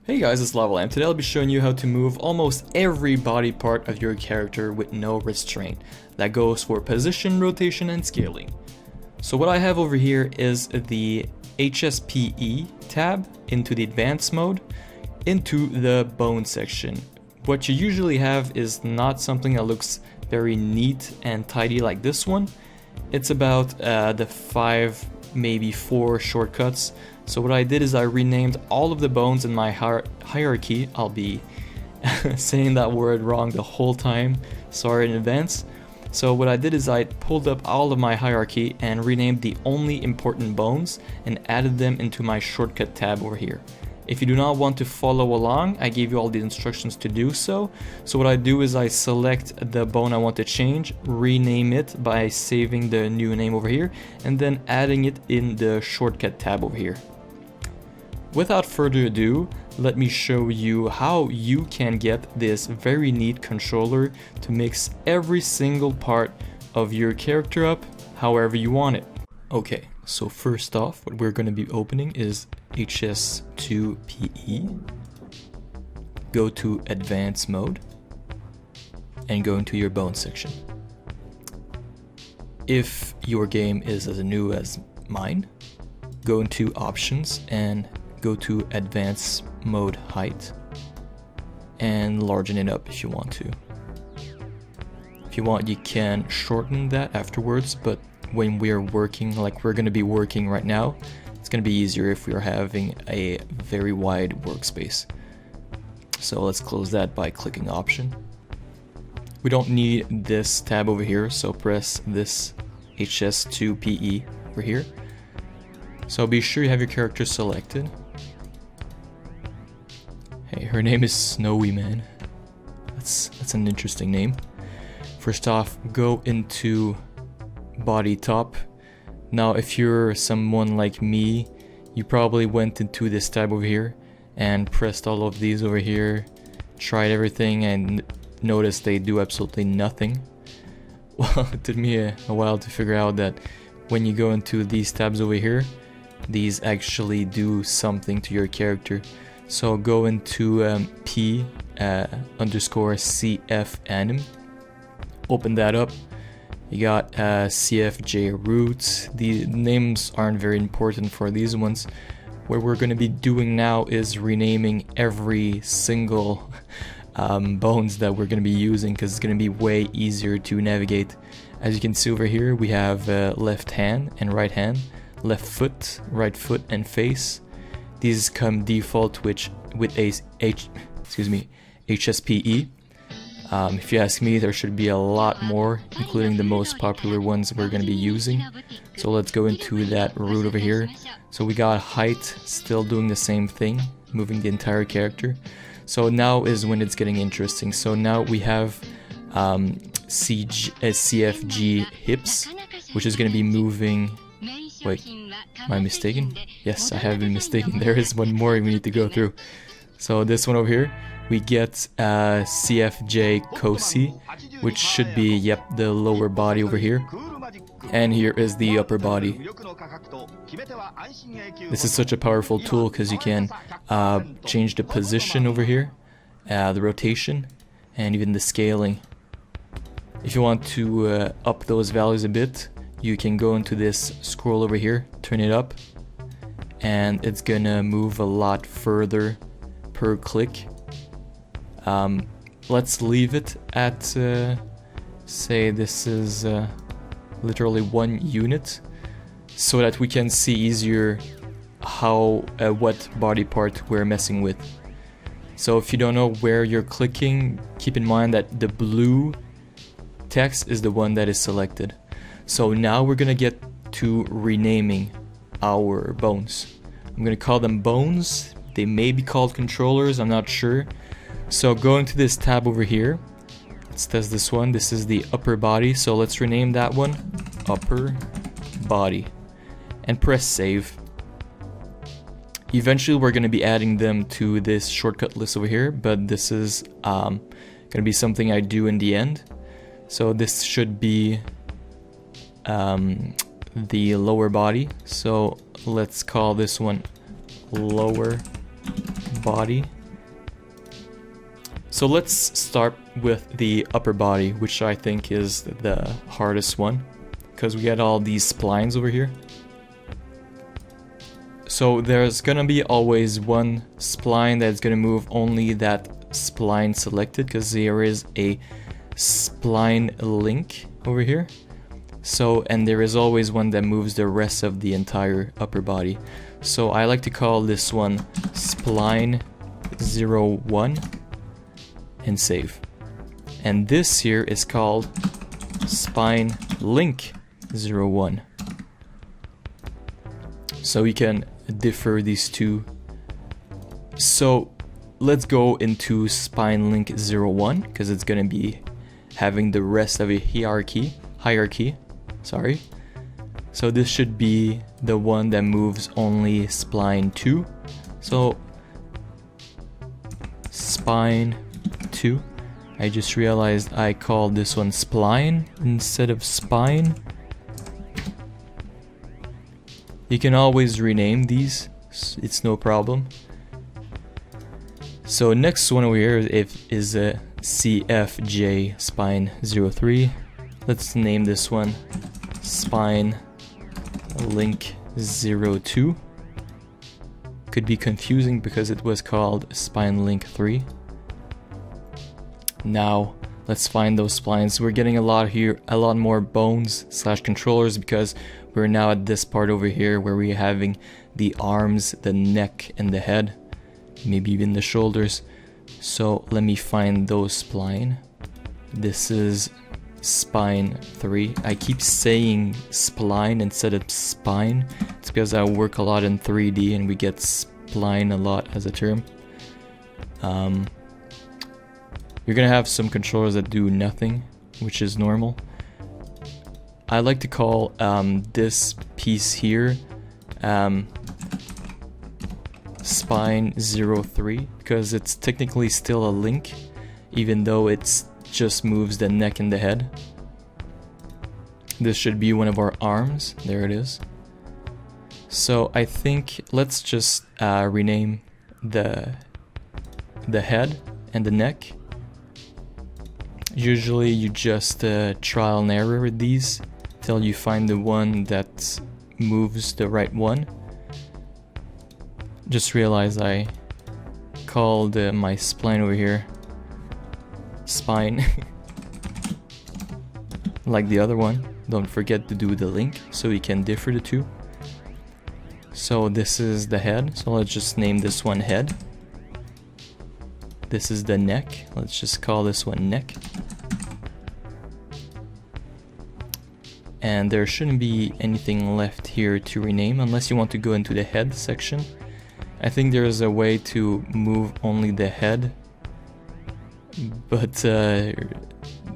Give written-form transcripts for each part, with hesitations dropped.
Hey guys, it's Lava, and today I'll be showing you how to move almost every body part of your character with no restraint. That goes for position, rotation, and scaling. So what I have over here is the HSPE tab into the advanced mode, into the bone section. What you usually have is not something that looks very neat and tidy like this one. It's about the 5, maybe 4 shortcuts. So what I did is I renamed all of the bones in my hierarchy. I'll be saying that word wrong the whole time, sorry in advance. So what I did is I pulled up all of my hierarchy and renamed the only important bones and added them into my shortcut tab over here. If you do not want to follow along, I gave you all the instructions to do so. So what I do is I select the bone I want to change, rename it by saving the new name over here, and then adding it in the shortcut tab over here. Without further ado, let me show you how you can get this very neat controller to mix every single part of your character up however you want it. Okay, so first off, what we're going to be opening is HS2PE. Go to advanced mode and go into your bone section. If your game is as new as mine, go into options and go to advanced mode height and largen it up if you want to. If you want, you can shorten that afterwards, but when we're working like we're going to be working right now, it's going to be easier if we're having a very wide workspace. So let's close that by clicking option. We don't need this tab over here, so press this HS2PE over here. So be sure you have your character selected. Hey, her name is Snowy Man. That's an interesting name. First off, go into body top. Now if you're someone like me, you probably went into this tab over here and pressed all of these over here, tried everything and noticed they do absolutely nothing. Well, it took me a while to figure out that when you go into these tabs over here, these actually do something to your character. So go into P_CF anim, open that up. You got CFJ roots. The names aren't very important for these ones. What we're going to be doing now is renaming every single bones that we're going to be using, because it's going to be way easier to navigate. As you can see over here, we have left hand and right hand, left foot, right foot, and face. These come default with HSPE. If you ask me, there should be a lot more, including the most popular ones we're going to be using. So let's go into that root over here. So we got height, still doing the same thing, moving the entire character. So now is when it's getting interesting. So now we have CFG hips, which is going to be moving. Wait, am I mistaken? Yes, I have been mistaken. There is one more we need to go through. So this one over here, we get CFJ COSI, which should be, yep, the lower body over here. And here is the upper body. This is such a powerful tool because you can change the position over here, the rotation, and even the scaling. If you want to up those values a bit, you can go into this scroll over here, turn it up, and it's gonna move a lot further per click. Let's leave it at, say this is literally 1 unit, so that we can see easier how what body part we're messing with. So if you don't know where you're clicking, keep in mind that the blue text is the one that is selected. So now we're gonna get to renaming our bones. I'm gonna call them bones. They may be called controllers, I'm not sure. So going to this tab over here, let's test this one. This is the upper body, so let's rename that one upper body and press save. Eventually we're going to be adding them to this shortcut list over here, but this is going to be something I do in the end. So this should be the lower body, so let's call this one lower body. So let's start with the upper body, which I think is the hardest one, because we get all these splines over here. So there's gonna be always one spline that's gonna move only that spline selected, because there is a spline link over here. So, and there is always one that moves the rest of the entire upper body. So I like to call this one spline 01 and save. And this here is called spine link 01. So we can differ these two. So let's go into spine link 01, because it's gonna be having the rest of a hierarchy. Sorry. So this should be the one that moves only spline 2. So spine 2. I just realized I called this one spline instead of spine. You can always rename these, it's no problem. So next one over here is a CFJ spine 03. Let's name this one spine link 02. Could be confusing because it was called spine link 3. Now let's find those splines. We're getting a lot here, a lot more bones / controllers, because we're now at this part over here where we're having the arms, the neck, and the head, maybe even the shoulders. So let me find those spline. This is spine 3. I keep saying spline instead of spine. It's because I work a lot in 3D and we get spline a lot as a term. You're gonna have some controllers that do nothing, which is normal. I like to call this piece here spine 03, because it's technically still a link, even though it's just moves the neck and the head. This should be one of our arms. There it is. So I think let's just rename the head and the neck. Usually you just trial and error with these till you find the one that moves the right one. Just realized I called my spline over here spine like the other one. Don't forget to do the link so we can differ the two. So this is the head, so let's just name this one head. This is the neck, let's just call this one neck. And there shouldn't be anything left here to rename unless you want to go into the head section. I think there is a way to move only the head, but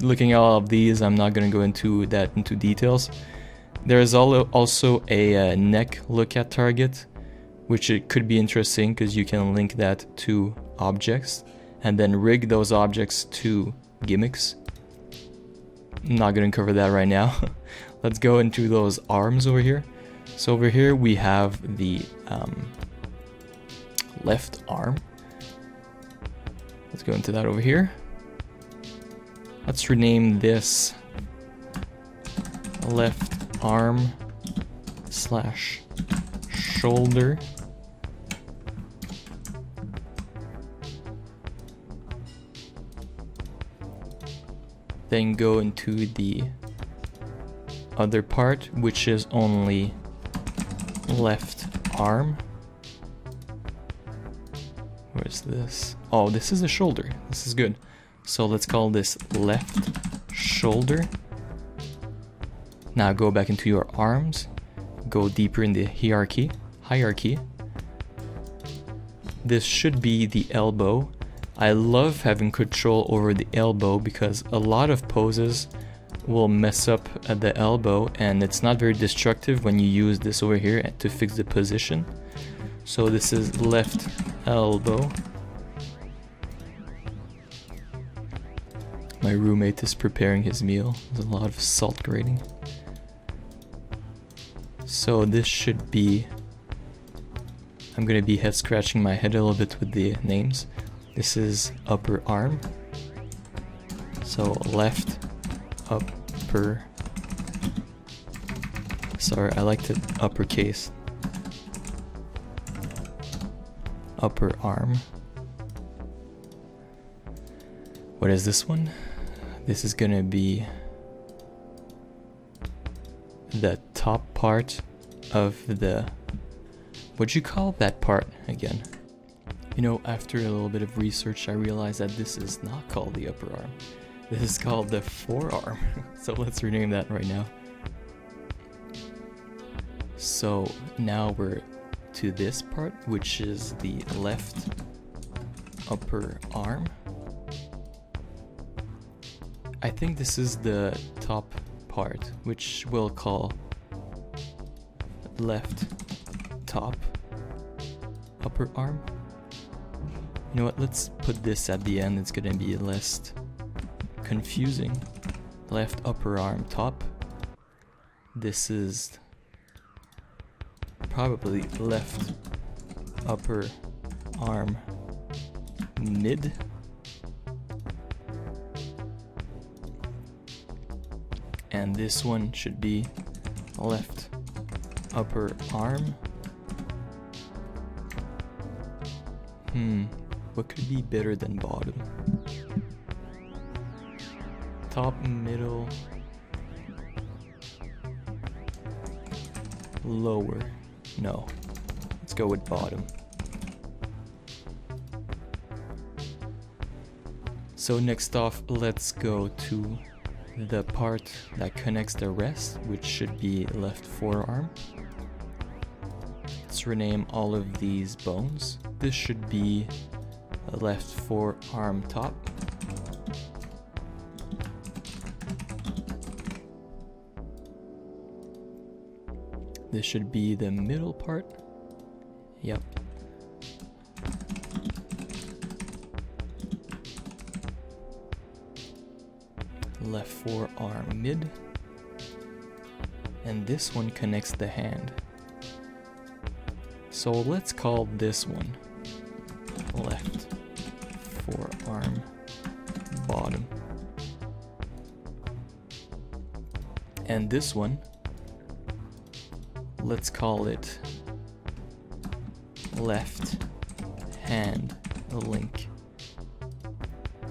looking at all of these, I'm not going to go into details. There is also a neck look at target, which it could be interesting because you can link that to objects and then rig those objects to gimmicks. I'm not going to cover that right now. Let's go into those arms over here. So over here we have the left arm. Let's go into that over here. Let's rename this left arm / shoulder. Then go into the other part, which is only left arm. Where's this? Oh, this is the shoulder. This is good. So let's call this left shoulder. Now go back into your arms. Go deeper in the hierarchy. This should be the elbow. I love having control over the elbow because a lot of poses will mess up at the elbow, and it's not very destructive when you use this over here to fix the position. So this is left elbow. My roommate is preparing his meal. There's a lot of salt grating. So this should be I'm gonna be head scratching my head a little bit with the names. This is upper arm. So left upper. Sorry, I like to uppercase. Upper arm. What is this one? This is gonna be the top part of the... What'd you call that part again? You know, after a little bit of research, I realized that this is not called the upper arm. This is called the forearm. So let's rename that right now. So now we're to this part, which is the left upper arm. I think this is the top part, which we'll call left top upper arm. You know what, let's put this at the end, it's gonna be less confusing. Left upper arm top. This is probably left upper arm mid. And this one should be left upper arm. What could be better than bottom? Top, middle, lower. No, let's go with bottom. So next off, let's go to the part that connects the rest, which should be left forearm. Let's rename all of these bones. This should be a left forearm top. This should be the middle part. Yep. Left forearm mid. And this one connects the hand. So let's call this one left forearm bottom. And this one, let's call it left hand link,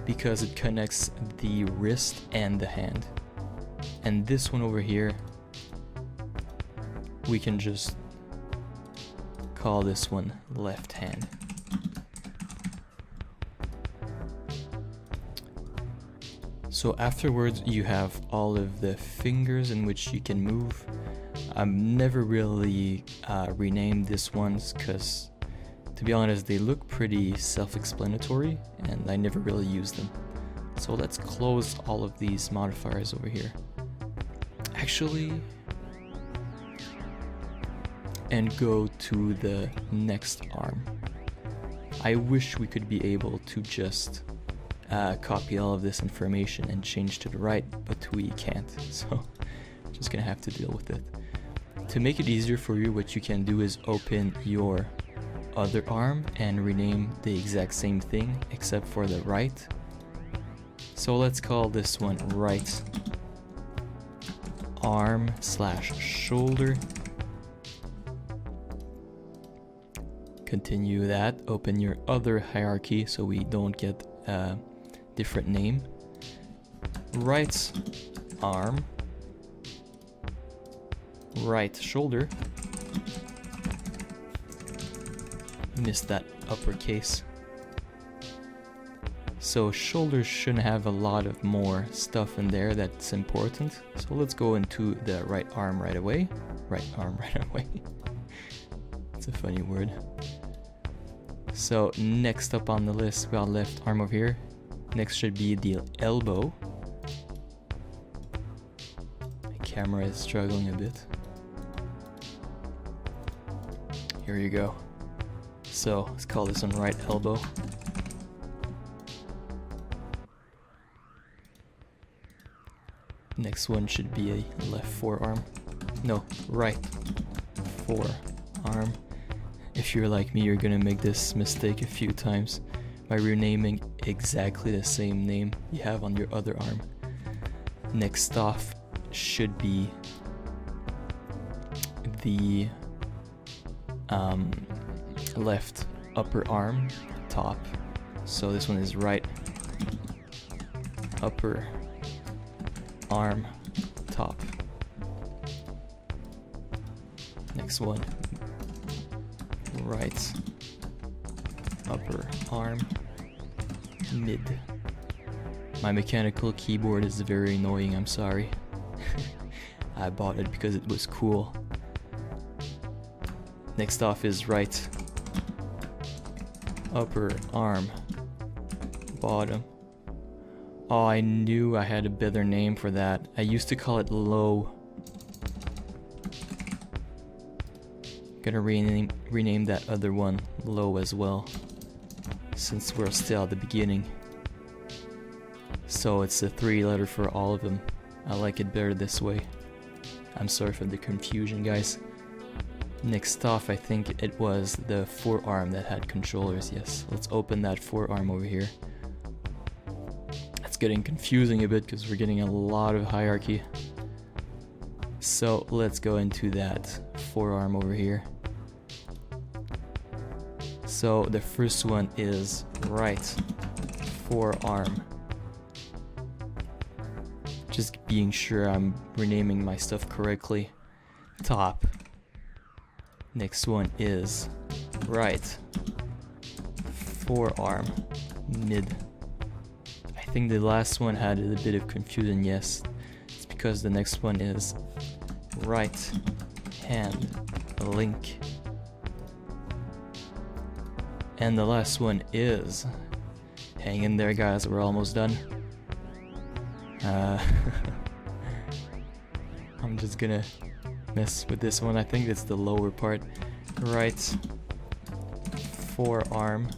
because it connects the wrist and the hand. And this one over here, we can just call this one left hand. So afterwards you have all of the fingers in which you can move. I've never really renamed this ones because, to be honest, they look pretty self-explanatory and I never really use them. So let's close all of these modifiers over here. Actually, and go to the next arm. I wish we could be able to just copy all of this information and change to the right, but we can't, so just gonna have to deal with it. To make it easier for you, what you can do is open your other arm and rename the exact same thing except for the right. So let's call this one right arm slash shoulder. Continue that, open your other hierarchy so we don't get a different name. Right arm, right shoulder. Missed that uppercase. So shoulders shouldn't have a lot of more stuff in there that's important. So let's go into the right arm right away. Right arm right away. It's a funny word. So next up on the list, we got left arm over here. Next should be the elbow. My camera is struggling a bit. Here you go. So let's call this one right elbow. Next one should be a left forearm. No, right forearm. If you're like me, you're gonna make this mistake a few times by renaming exactly the same name you have on your other arm. Next off should be the left upper arm top. So this one is right upper arm top. Next one, right upper arm mid. My mechanical keyboard is very annoying, I'm sorry. I bought it because it was cool. Next off is right upper arm bottom. Oh, I knew I had a better name for that. I used to call it low. Gonna rename that other one low as well, since we're still at the beginning. So it's a 3-letter for all of them. I like it better this way. I'm sorry for the confusion, guys. Next off, I think it was the forearm that had controllers. Yes, let's open that forearm over here. It's getting confusing a bit because we're getting a lot of hierarchy. So let's go into that forearm over here. So the first one is right forearm. Just being sure I'm renaming my stuff correctly. Top. Next one is right forearm mid. I think the last one had a bit of confusion. Yes, it's because the next one is right hand link. And the last one is, hang in there guys, we're almost done. I'm just gonna mess with this one. I think it's the lower part. Right forearm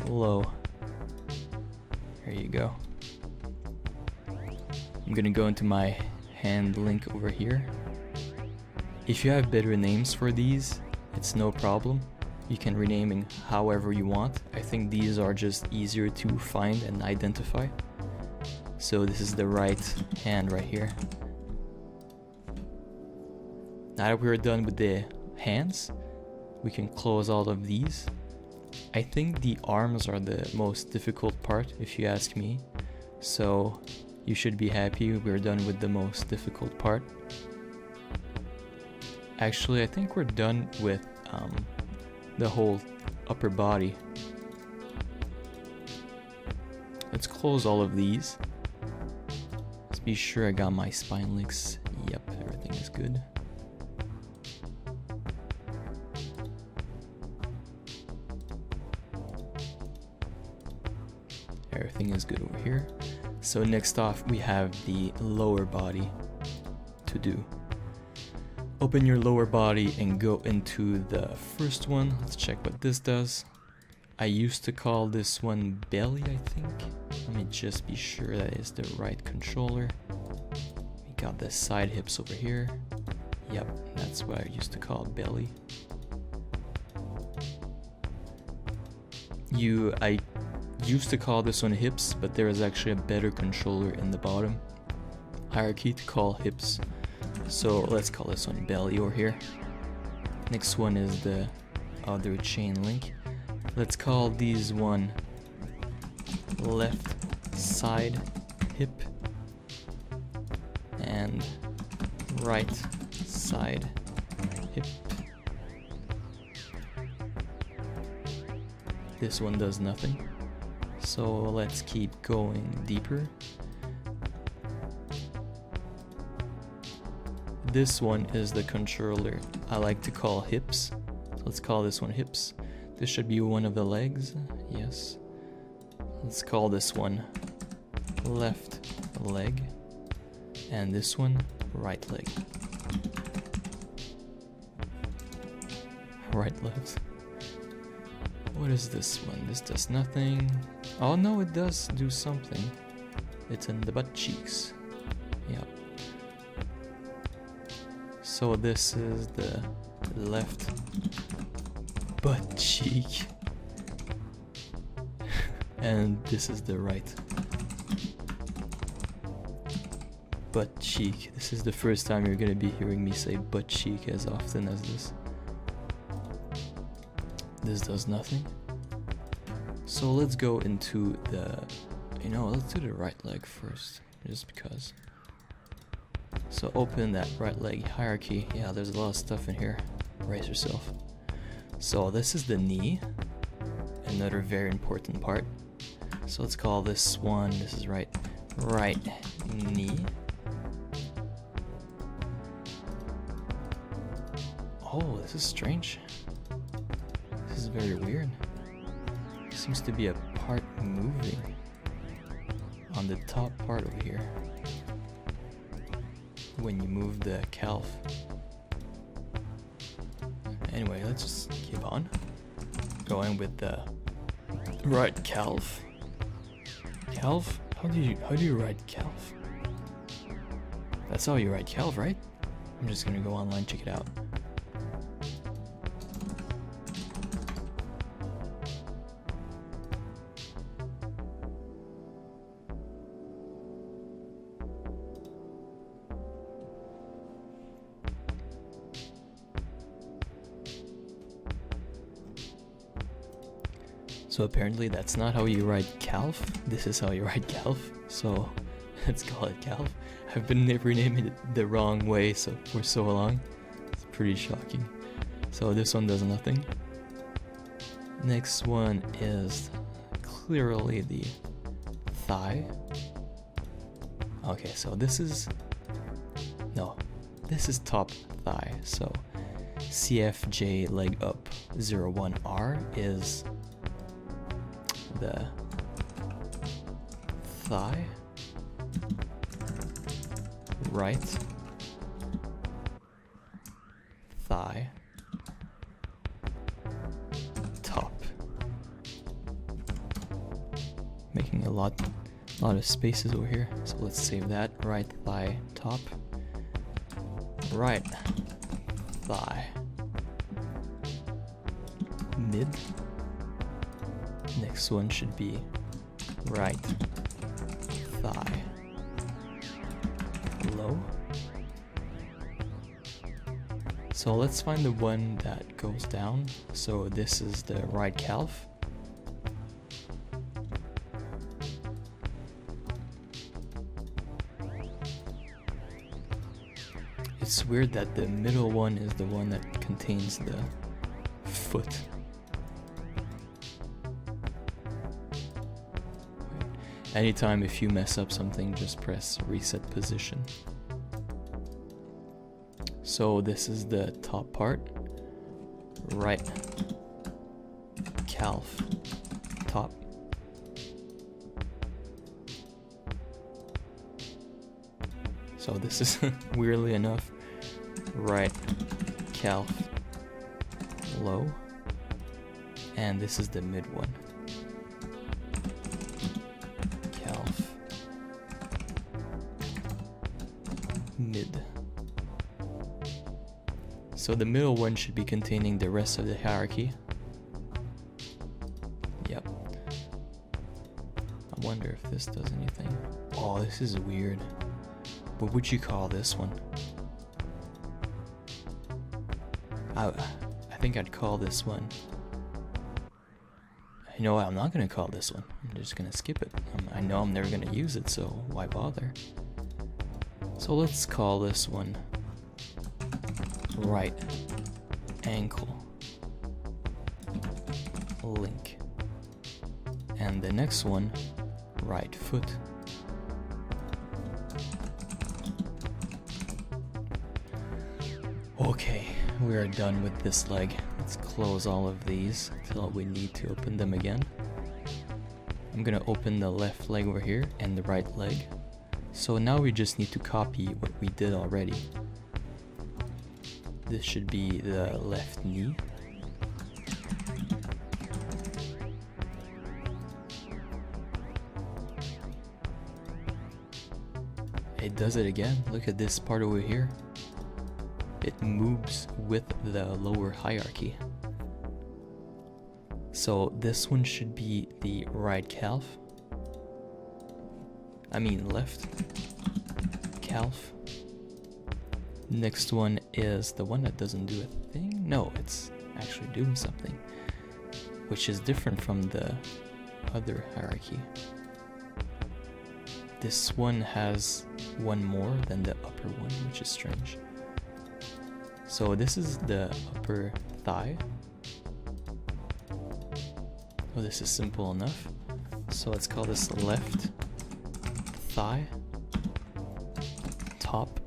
low. There you go. I'm gonna go into my hand link over here. If you have better names for these, it's no problem. You can renaming however you want. I think these are just easier to find and identify. So this is the right hand right here. Now that we're done with the hands, we can close all of these. I think the arms are the most difficult part, if you ask me. So you should be happy we're done with the most difficult part. Actually, I think we're done with the whole upper body. Let's close all of these. Let's be sure I got my spine links. Yep, everything is good. Everything is good over here. So next off we have the lower body to do. Open your lower body and go into the first one. Let's check what this does. I used to call this one belly, I think. Let me just be sure that is the right controller. We got the side hips over here. Yep, that's what I used to call belly. I used to call this one hips, but there is actually a better controller in the bottom hierarchy to call hips. So let's call this one belly over here. Next one is the other chain link. Let's call these one left side hip and right side hip. This one does nothing. So let's keep going deeper. This one is the controller I like to call hips. So let's call this one hips. This should be one of the legs. Yes. Let's call this one left leg. And this one right leg. Right legs. What is this one? This does nothing. Oh no, it does do something. It's in the butt cheeks. Yep. So this is the left butt cheek. And this is the right butt cheek. This is the first time you're gonna be hearing me say butt cheek as often as this. This does nothing. So let's go into the, let's do the right leg first, just because. So open that right leg hierarchy. Yeah, there's a lot of stuff in here. Brace yourself. So this is the knee, another very important part. So let's call this one, this is right knee. Oh, this is strange. This is very weird. Seems to be a part moving on the top part over here when you move the calf. Anyway, let's just keep on going with the right calf. Calf? How do you write calf? That's how you write calf, right? I'm just gonna go online, check it out. So apparently that's not how you write calf. This is how you write calf. So let's call it calf. I've been renaming it the wrong way for so long. It's pretty shocking. So this one does nothing. Next one is clearly the thigh. Okay, so this is top thigh. So CFJ leg up 01R is the thigh, right thigh, top. Making a lot of spaces over here, so let's save that. Right thigh, top, right thigh, mid. Next one should be right thigh, low. So let's find the one that goes down. So this is the right calf. It's weird that the middle one is the one that contains the foot. Anytime if you mess up something, just press reset position. So this is the top part. Right calf, top. So this is weirdly enough, right calf, low. And this is the mid one. Mid. So the middle one should be containing the rest of the hierarchy. Yep. I wonder if this does anything. Oh, this is weird. What would you call this one? I think I'd call this one. You know what? I'm not gonna call this one. I'm just gonna skip it. I know I'm never gonna use it, so why bother? So let's call this one right ankle link, and the next one right foot. Okay, we are done with this leg. Let's close all of these until we need to open them again. I'm gonna open the left leg over here and the right leg. So now we just need to copy what we did already. This should be the left knee. It does it again. Look at this part over here. It moves with the lower hierarchy. So this one should be the right calf. I mean left calf. Next one is the one that doesn't do a thing. No, it's actually doing something, which is different from the other hierarchy. This one has one more than the upper one, which is strange. So this is the upper thigh. Oh, this is simple enough. So let's call this left thigh, top,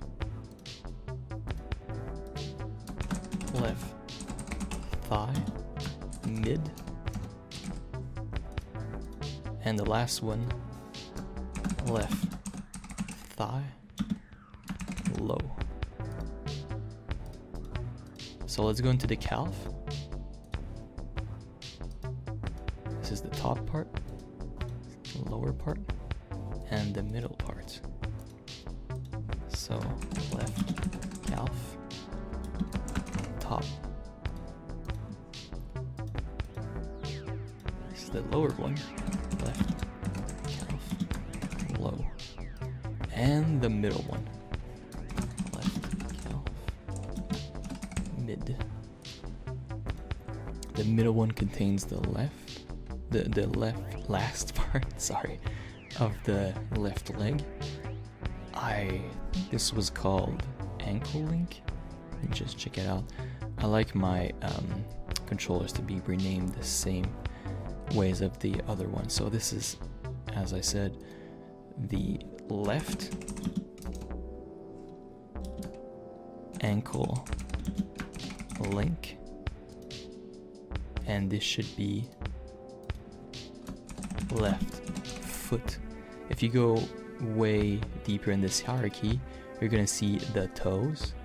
left thigh, mid, and the last one, left thigh, low. So let's go into the calf. This is the top part, the lower part, and the middle part. So left calf, top. This is the lower one, left calf, low. And the middle one, left calf, mid. The middle one contains the last part, sorry, of the left leg. This was called ankle link. Let me just check it out. I like my controllers to be renamed the same ways of the other one. So this is, as I said, the left ankle link, and this should be left foot. If you go way deeper in this hierarchy, you're gonna see the toes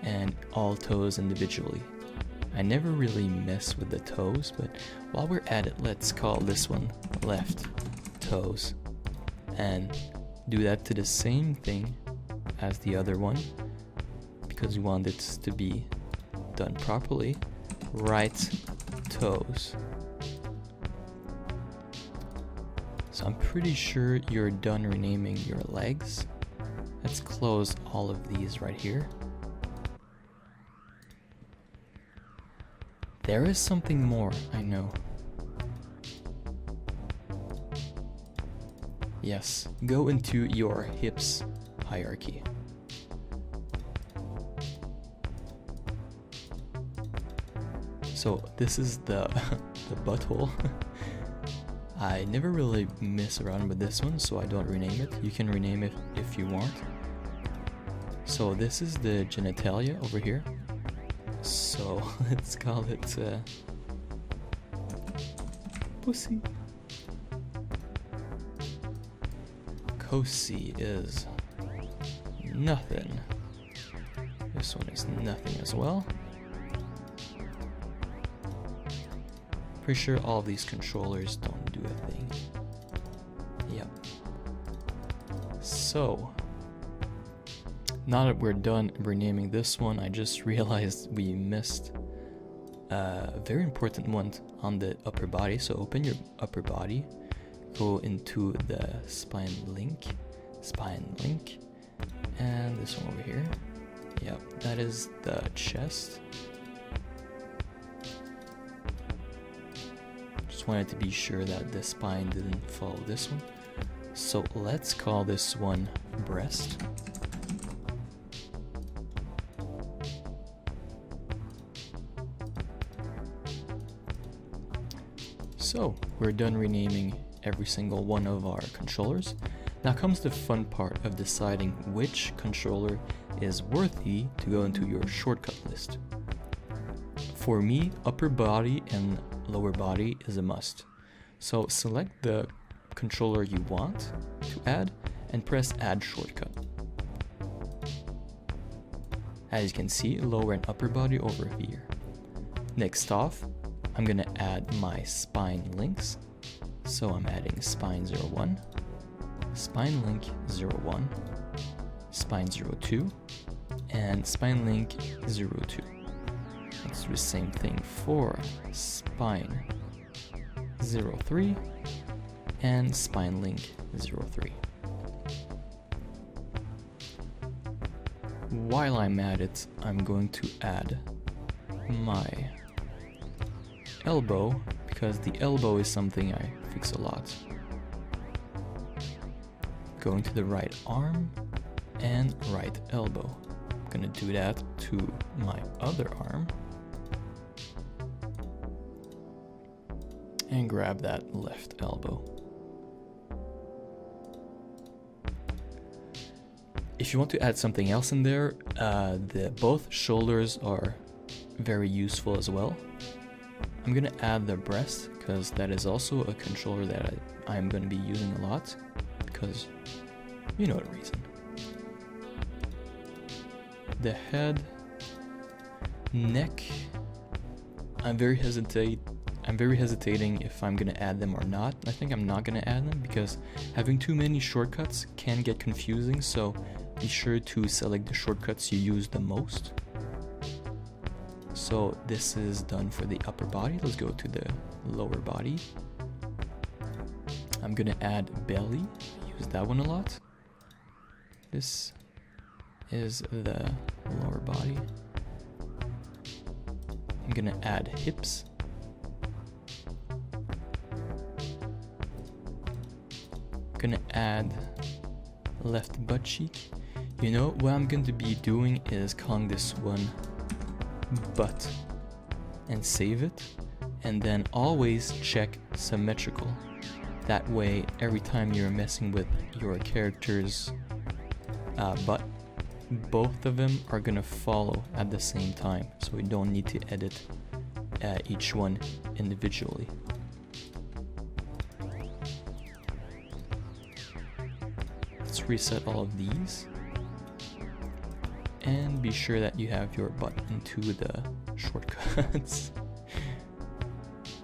and all toes individually. I never really mess with the toes, but while we're at it, let's call this one left toes and do that to the same thing as the other one because we want it to be done properly. Right toes. So I'm pretty sure you're done renaming your legs. Let's close all of these right here. There is something more, I know. Yes, go into your hips hierarchy. So this is the butthole. I never really mess around with this one, so I don't rename it. You can rename it if you want. So this is the genitalia over here. So let's call it pussy. Cosi is nothing. This one is nothing as well. Pretty sure all of these controllers don't do a thing. Yep. So, now that we're done renaming this one, I just realized we missed a very important one on the upper body. So open your upper body, go into the spine link, and this one over here. Yep, that is the chest. Just wanted to be sure that the spine didn't follow this one. So let's call this one breast. So we're done renaming every single one of our controllers. Now comes the fun part of deciding which controller is worthy to go into your shortcut list. For me, upper body and lower body is a must. So select the controller you want to add and press add shortcut. As you can see, lower and upper body over here. Next off, I'm gonna add my spine links. So I'm adding spine 01, spine link 01, spine 02, and spine link 02. Let's do the same thing for spine 0.03 and spine link 0.3. While I'm at it, I'm going to add my elbow, because the elbow is something I fix a lot. Going to the right arm and right elbow. I'm gonna do that to my other arm and grab that left elbow. If you want to add something else in there, both shoulders are very useful as well. I'm gonna add the breast because that is also a controller that I'm gonna be using a lot, because you know the reason. The head, neck, I'm very hesitating if I'm gonna add them or not. I think I'm not gonna add them because having too many shortcuts can get confusing, so be sure to select the shortcuts you use the most. So this is done for the upper body. Let's go to the lower body. I'm gonna add belly, use that one a lot. This is the lower body. I'm gonna add hips. Gonna add left butt cheek. You know what I'm going to be doing is calling this one butt and save it, and then always check symmetrical. That way every time you're messing with your character's butt, both of them are gonna follow at the same time, so we don't need to edit each one individually. Let's reset all of these and be sure that you have your butt into the shortcuts.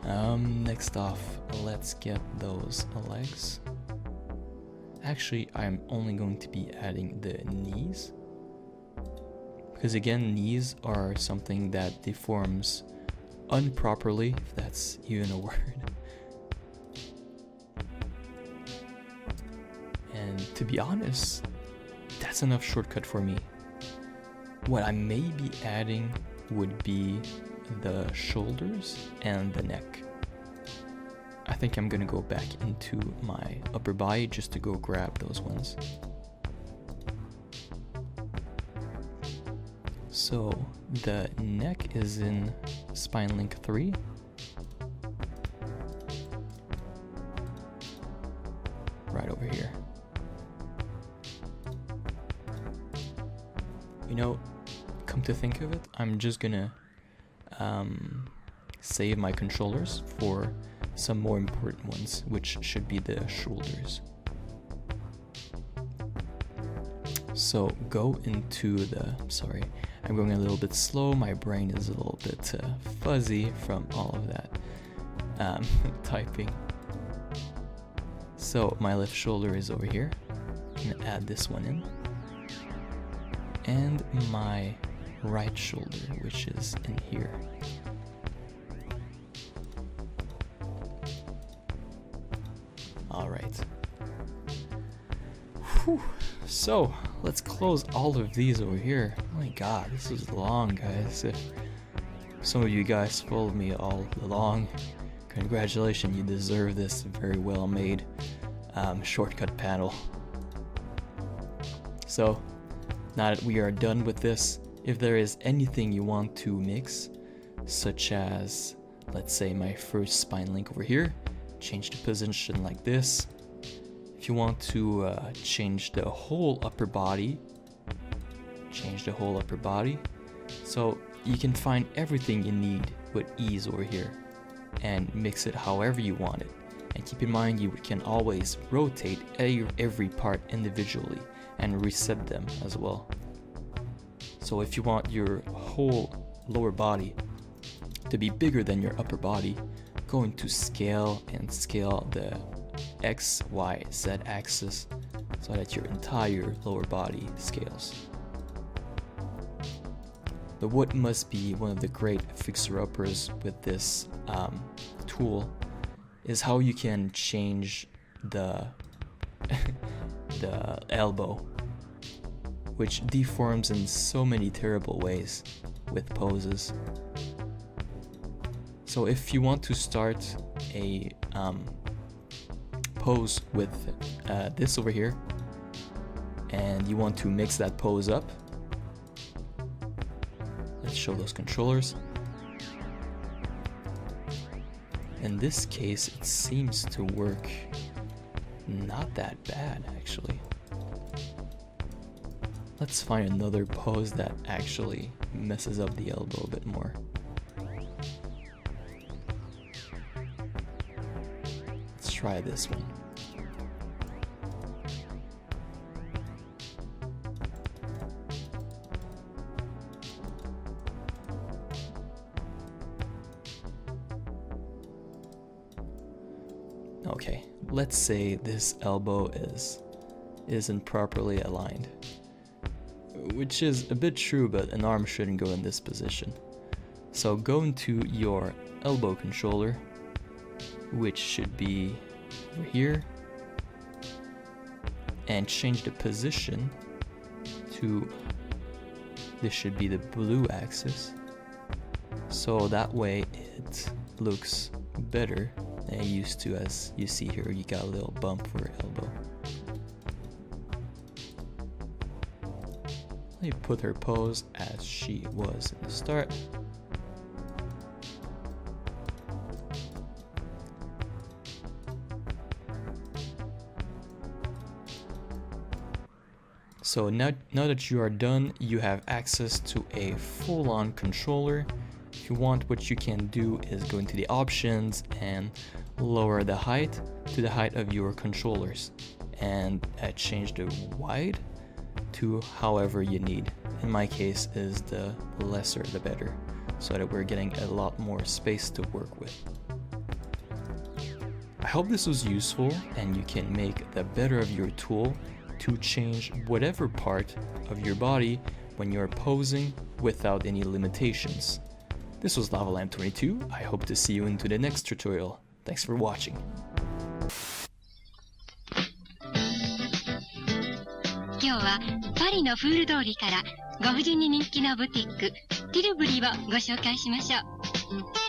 Next off, let's get those legs. Actually, I'm only going to be adding the knees, because again, knees are something that deforms improperly, if that's even a word. And to be honest, that's enough shortcut for me. What I may be adding would be the shoulders and the neck. I think I'm gonna go back into my upper body just to go grab those ones. So the neck is in spine link 3. Right over here. You know, come to think of it, I'm just gonna save my controllers for some more important ones, which should be the shoulders. So go into the, sorry, I'm going a little bit slow, my brain is a little bit fuzzy from all of that typing. So my left shoulder is over here, I'm gonna add this one in. And my right shoulder, which is in here. Alright. So, let's close all of these over here. Oh my god, this is long, guys. If some of you guys followed me all along, congratulations, you deserve this very well made shortcut panel. So, now that we are done with this, if there is anything you want to mix, such as, let's say my first spine link over here, change the position like this. If you want to change the whole upper body, change the whole upper body. So you can find everything you need with ease over here and mix it however you want it. And keep in mind, you can always rotate every part individually and reset them as well. So if you want your whole lower body to be bigger than your upper body, go into scale and scale the X, Y, Z axis so that your entire lower body scales. The what must be one of the great fixer-uppers with this tool is how you can change the the elbow, which deforms in so many terrible ways with poses. So if you want to start a pose with this over here, and you want to mix that pose up, let's show those controllers. In this case, it seems to work not that bad, actually. Let's find another pose that actually messes up the elbow a bit more. Let's try this one. Okay, let's say this elbow isn't properly aligned, which is a bit true, but an arm shouldn't go in this position. So go into your elbow controller, which should be over here, and change the position to, this should be the blue axis, so that way it looks better than it used to. As you see here, you got a little bump for your elbow. Let me put her pose as she was in the start. So now that you are done, you have access to a full-on controller. If you want, what you can do is go into the options and lower the height to the height of your controllers, and change the wide to however you need. In my case is the lesser the better, so that we're getting a lot more space to work with. I hope this was useful and you can make the better of your tool to change whatever part of your body when you're posing without any limitations. This was LavaLamp22. I hope to see you into the next tutorial. Thanks for watching. 今日はパリのフール通りからご婦人に人気のブティックティルブリをご紹介しましょう。